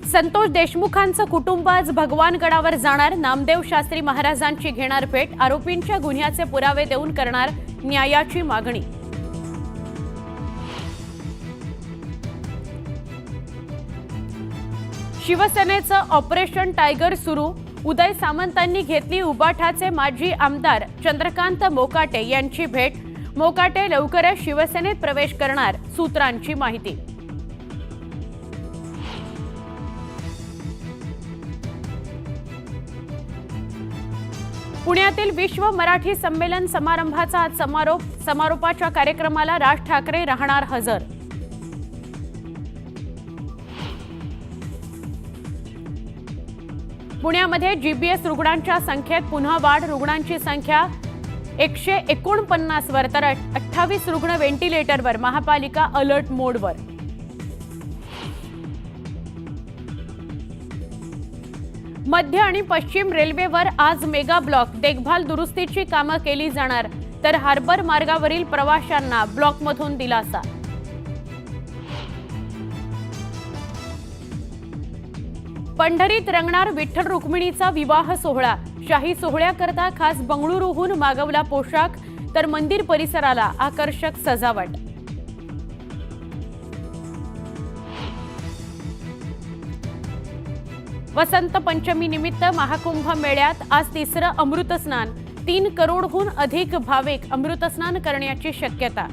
संतोष देशमुखांचं कुटुंब आज भगवानगडावर जाणार। नामदेव शास्त्री महाराजांची घेणार भेट। आरोपींच्या गुन्ह्याचे पुरावे देऊन करणार न्यायाची मागणी। शिवसेनेचं ऑपरेशन टायगर सुरू। उदय सामंतांनी घेतली उबाठाचे माजी आमदार चंद्रकांत मोकाटे यांची भेट। मोकाटे लवकरच शिवसेनेत प्रवेश करणार, सूत्रांची माहिती। पुण्यातील विश्व मराठी संमेलन समारंभाचा आज समारोप। समारोपाच्या कार्यक्रमाला राज ठाकरे राहणार हजर। पुण्यामध्ये जीबीएस रुग्णांच्या संख्येत पुन्हा वाढ। रुग्णांची संख्या 149 वर तर 28 रुग्ण व्हेंटिलेटरवर। महापालिका अलर्ट मोडवर। मध्य आणि पश्चिम रेल्वेवर आज मेगा ब्लॉक। देखभाल दुरुस्तीची कामं केली जाणार, तर हार्बर मार्गावरील प्रवाशांना ब्लॉकमधून दिलासा। पंढरीत रंगणार विठ्ठल रुक्मिणीचा विवाह सोहळा। शाही सोहळ्याकरता खास बंगळुरूहून मागवला पोशाख, तर मंदिर परिसराला आकर्षक सजावट। वसंत पंचमी निमित्त महाकुंभ मेळ्यात आज तिसरं अमृत स्नान। 3 करोडहून अधिक भाविक अमृत स्नान करण्याची शक्यता।